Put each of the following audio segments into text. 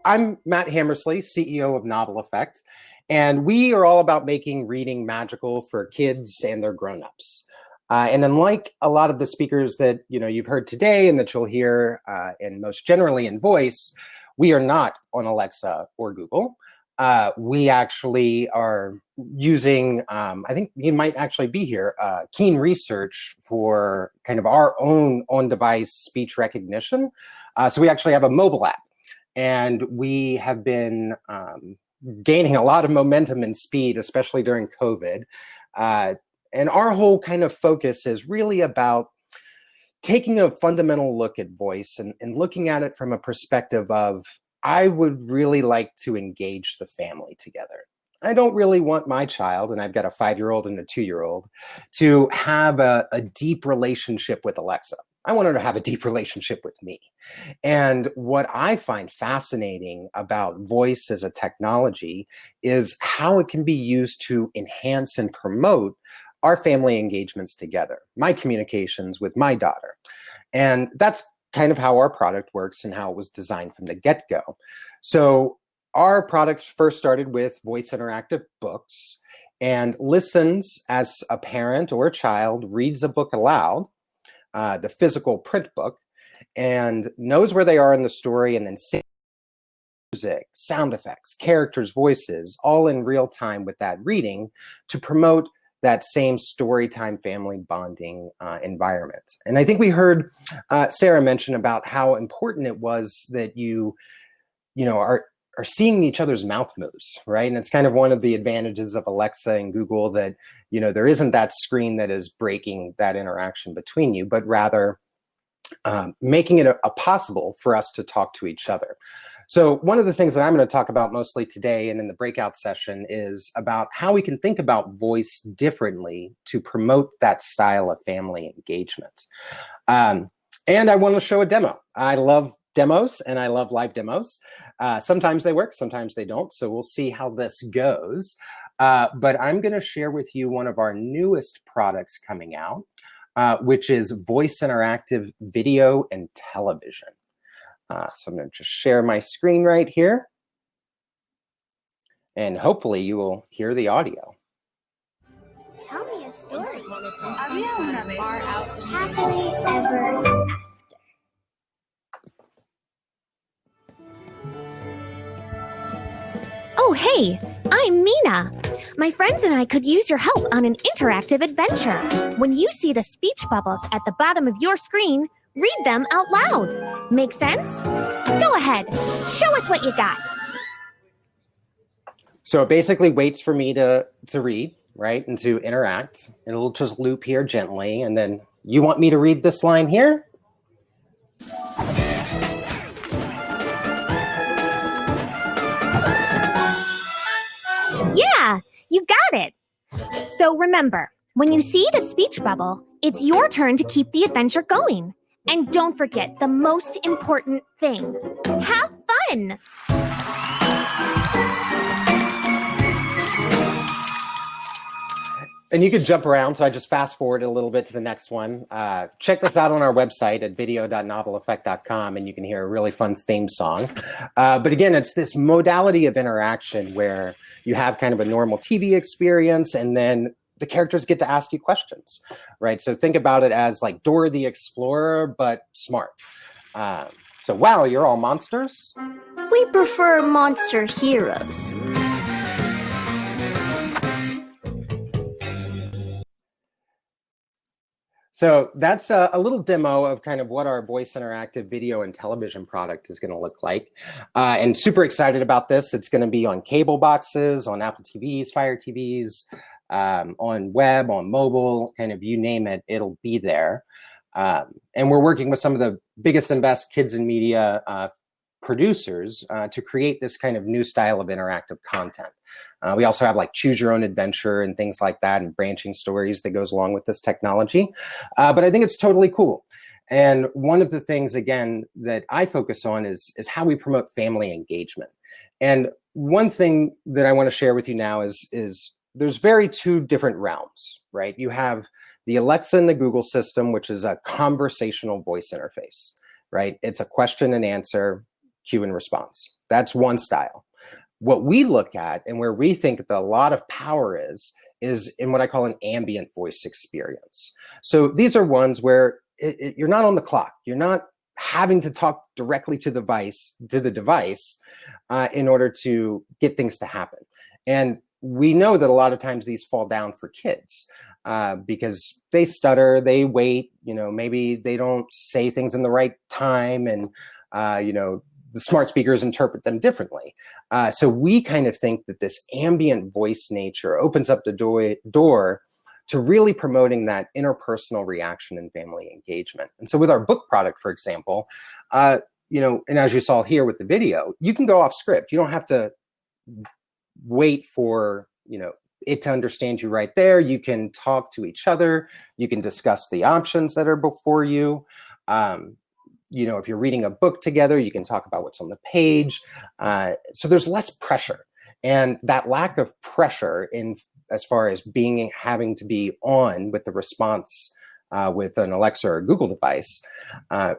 I'm Matt Hammersley, CEO of Novel Effect, and we are all about making reading magical for kids and their grown-ups. And unlike a lot of the speakers that you've heard today and that you'll hear, and most generally in voice, we are not on Alexa or Google. We actually are using, I think you might actually be here, keen research for kind of our own on-device speech recognition. So we actually have a mobile app, and we have been gaining a lot of momentum and speed, especially during COVID. And our whole kind of focus is really about taking a fundamental look at voice and looking at it from a perspective of, I would really like to engage the family together. I don't really want my child, and I've got a 5-year-old and a 2-year-old, to have a deep relationship with Alexa. I want her to have a deep relationship with me. And what I find fascinating about voice as a technology is how it can be used to enhance and promote our family engagements together, my communications with my daughter. And that's kind of how our product works and how it was designed from the get-go. So our products first started with voice interactive books, and listens as a parent or a child reads a book aloud, the physical print book, and knows where they are in the story, and then sings music, sound effects, characters' voices, all in real time with that reading to promote that same story time family bonding environment. And I think we heard Sarah mention about how important it was that you are seeing each other's mouth moves, right? And it's kind of one of the advantages of Alexa and Google that, there isn't that screen that is breaking that interaction between you, but rather making it a possible for us to talk to each other. So one of the things that I'm going to talk about mostly today and in the breakout session is about how we can think about voice differently to promote that style of family engagement. And I want to show a demo. I love demos and I love live demos. Sometimes they work, sometimes they don't. So we'll see how this goes. But I'm going to share with you one of our newest products coming out, which is voice interactive video and television. So I'm going to just share my screen right here, and hopefully you will hear the audio. Tell me a story. Are we on a bar out happily ever after? Oh, hey, I'm Mina. My friends and I could use your help on an interactive adventure. When you see the speech bubbles at the bottom of your screen, read them out loud. Make sense? Go ahead, show us what you got. So it basically waits for me to read, right, and to interact. It'll just loop here gently, and then you want me to read this line here? Yeah, you got it. So remember, when you see the speech bubble, it's your turn to keep the adventure going. And don't forget the most important thing. Have fun! And you could jump around, so I just fast forward a little bit to the next one. Check this out on our website at video.noveleffect.com, and you can hear a really fun theme song. But again, it's this modality of interaction where you have kind of a normal TV experience, and then the characters get to ask you questions, right? So think about it as like Dora the Explorer, but smart. So, wow, you're all monsters? We prefer monster heroes. So that's a little demo of kind of what our voice interactive video and television product is going to look like. And super excited about this. It's going to be on cable boxes, on Apple TVs, Fire TVs, on web, on mobile, kind of you name it, it'll be there. And we're working with some of the biggest and best kids in media producers to create this kind of new style of interactive content. We also have like choose your own adventure and things like that, and branching stories that goes along with this technology. But I think it's totally cool. And one of the things, again, that I focus on is how we promote family engagement. And one thing that I want to share with you now is there's two different realms, right? You have the Alexa and the Google system, which is a conversational voice interface, right? It's a question and answer. cue and response. That's one style. What we look at and where we think that a lot of power is in what I call an ambient voice experience. So these are ones where you're not on the clock. You're not having to talk directly to the device in order to get things to happen. And we know that a lot of times these fall down for kids because they stutter, they wait, maybe they don't say things in the right time, and the smart speakers interpret them differently. So we kind of think that this ambient voice nature opens up the door to really promoting that interpersonal reaction and family engagement. And so with our book product, for example, and as you saw here with the video, you can go off script. You don't have to wait for, it to understand you right there. You can talk to each other. You can discuss the options that are before you. If you're reading a book together, you can talk about what's on the page. So there's less pressure. And that lack of pressure as far as having to be on with the response with an Alexa or Google device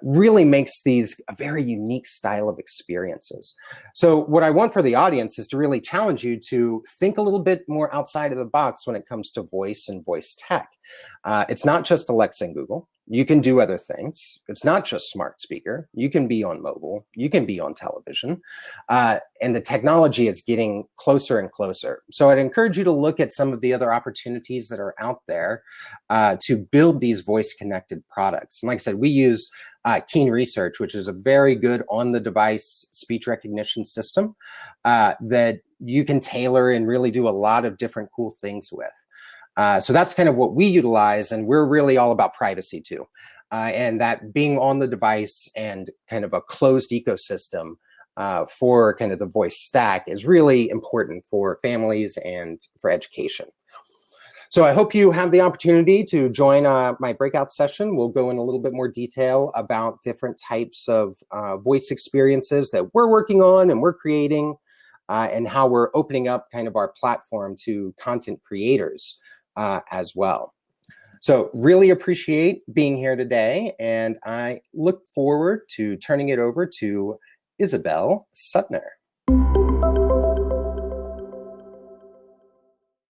really makes these a very unique style of experiences. So what I want for the audience is to really challenge you to think a little bit more outside of the box when it comes to voice and voice tech. It's not just Alexa and Google. You can do other things. It's not just smart speaker. You can be on mobile. You can be on television. And the technology is getting closer and closer. So I'd encourage you to look at some of the other opportunities that are out there to build these voice-connected products. And like I said, we use Keen Research, which is a very good on-the-device speech recognition system that you can tailor and really do a lot of different cool things with. So that's kind of what we utilize, and we're really all about privacy too. And that being on the device and kind of a closed ecosystem for kind of the voice stack is really important for families and for education. So I hope you have the opportunity to join my breakout session. We'll go in a little bit more detail about different types of voice experiences that we're working on and we're creating, and how we're opening up kind of our platform to content creators as well. So really appreciate being here today, and I look forward to turning it over to Isabel Suttner.